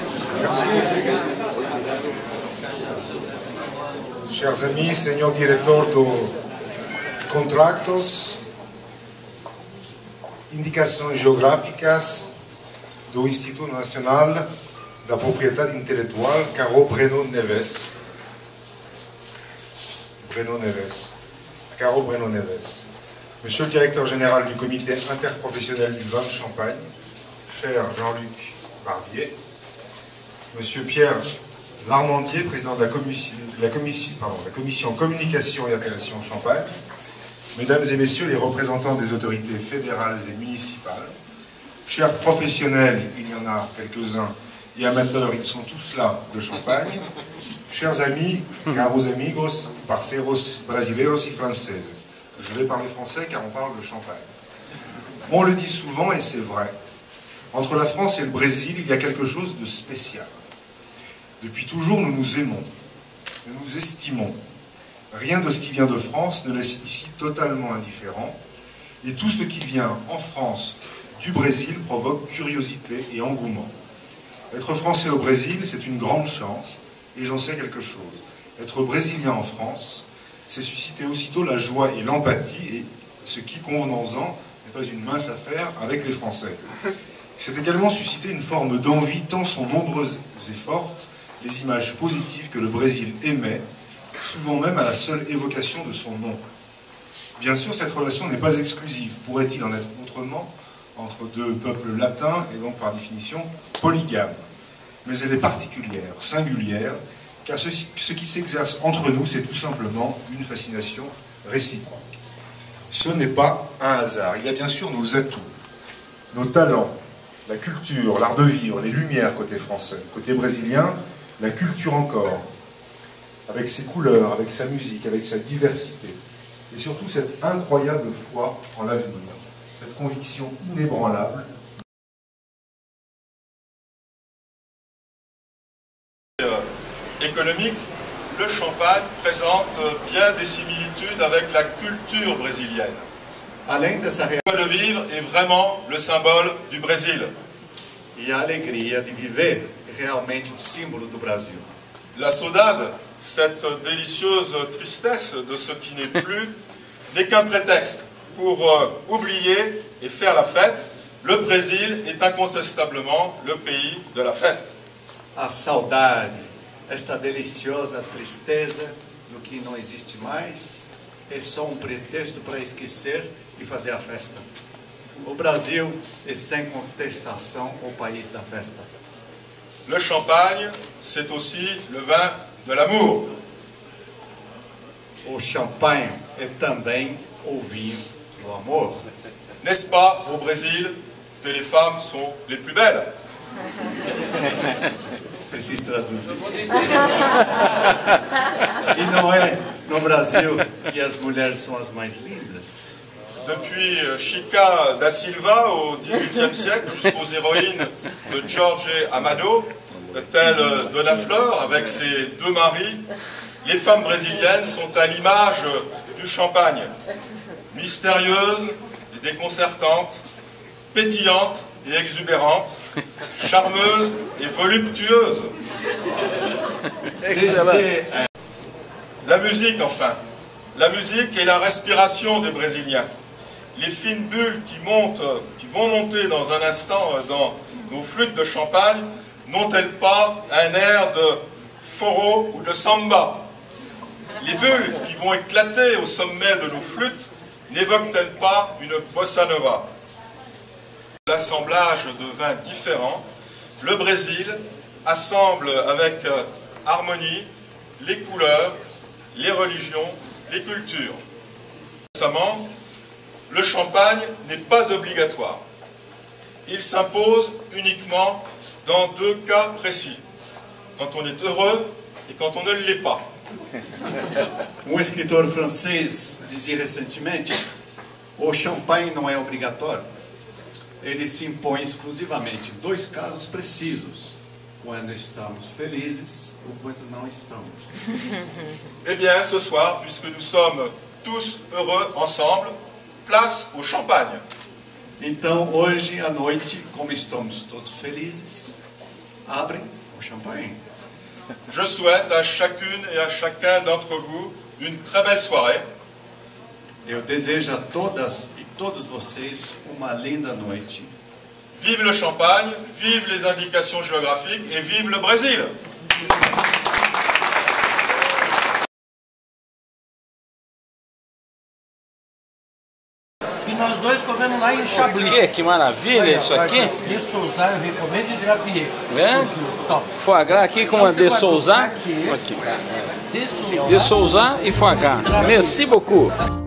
Merci. Chers amis, señor director do contratos, indicações geográficas do Instituto Nacional da Propriedade Intelectual Caro Breno Neves. Caro Breno Neves. Monsieur le directeur général du comité interprofessionnel du vin de Champagne, cher Jean-Luc Barbier, Monsieur Pierre Larmandier, président de la commission communication et appellation Champagne, Mesdames et Messieurs les représentants des autorités fédérales et municipales, chers professionnels, il y en a quelques-uns, et amateurs, ils sont tous là de Champagne, chers amis, caros amigos, parceros brasileiros y franceses. Je vais parler français car on parle de Champagne. On le dit souvent et c'est vrai, entre la France et le Brésil, il y a quelque chose de spécial. Depuis toujours, nous nous aimons, nous nous estimons. Rien de ce qui vient de France ne laisse ici totalement indifférent. Et tout ce qui vient en France du Brésil provoque curiosité et engouement. Être français au Brésil, c'est une grande chance, et j'en sais quelque chose. Être brésilien en France, c'est susciter aussitôt la joie et l'empathie, et ce qui, convenons-en, n'est pas une mince affaire avec les Français. C'est également susciter une forme d'envie, tant sont nombreuses et fortes les images positives que le Brésil émet, souvent même à la seule évocation de son nom. Bien sûr, cette relation n'est pas exclusive. Pourrait-il en être autrement entre deux peuples latins et donc par définition polygames? Mais elle est particulière, singulière, car ce qui s'exerce entre nous, c'est tout simplement une fascination réciproque. Ce n'est pas un hasard. Il y a bien sûr nos atouts, nos talents, la culture, l'art de vivre, les lumières côté français. Côté brésilien, la culture encore, avec ses couleurs, avec sa musique, avec sa diversité. Et surtout cette incroyable foi en l'avenir, cette conviction inébranlable. Économique, le Champagne présente bien des similitudes avec la culture brésilienne. Além dessa Le vivre est vraiment le symbole du Brésil. e a alegria de viver é realmente o símbolo do Brasil. La saudade, cette délicieuse tristesse de ce qui n'est plus, n'est qu'un prétexte pour oublier et faire la fête. Le Brésil est incontestablement le pays de la fête. A saudade, esta deliciosa tristeza do que não existe mais, é só pretexto para esquecer e fazer a festa. O Brasil é sem contestação o país da festa. Le champagne, c'est aussi le vin de l'amour. O champanhe é também o vinho do amor. N'est-ce pas au Brésil que les femmes sont les plus belles? Preciso traduzir. E não é no Brasil que as mulheres são as mais lindas? Depuis Chica da Silva au XVIIIe siècle jusqu'aux héroïnes de Jorge Amado, telles Dona Flor avec ses deux maris, les femmes brésiliennes sont à l'image du champagne. Mystérieuses et déconcertantes, pétillantes et exubérantes, charmeuses et voluptueuses. La musique enfin. La musique est la respiration des Brésiliens. Les fines bulles qui vont monter dans un instant dans nos flûtes de champagne, n'ont-elles pas un air de forró ou de samba? Les bulles qui vont éclater au sommet de nos flûtes, n'évoquent-elles pas une bossa nova? L'assemblage de vins différents, le Brésil assemble avec harmonie les couleurs, les religions, les cultures. Récemment, le champagne n'est pas obligatoire. Il s'impose uniquement dans deux cas précis, quand on est heureux et quand on ne l'est pas. Escritor francês dizia recentemente: o champanhe não é obrigatório. Ele se impõe exclusivamente em dois casos precisos: quando estamos felizes ou quando não estamos. Eh bien, ce soir, puisque nous sommes tous heureux ensemble, place au champagne. Então, hoje à noite, como estamos todos felizes, abrem o champanhe. Je souhaite à chacune et à chacun d'entre vous une très belle soirée. Eu desejo a todas e todos vocês uma linda noite. Vive le champagne, vive les indications géographiques et vive le Brésil! E nós dois comemos lá em Chablis. Que maravilha isso aqui. De Souza, eu recomendo de Drapier. É? Foie gras aqui com a de Souza. Aqui. De Souza. De Souza e foie gras. Merci beaucoup.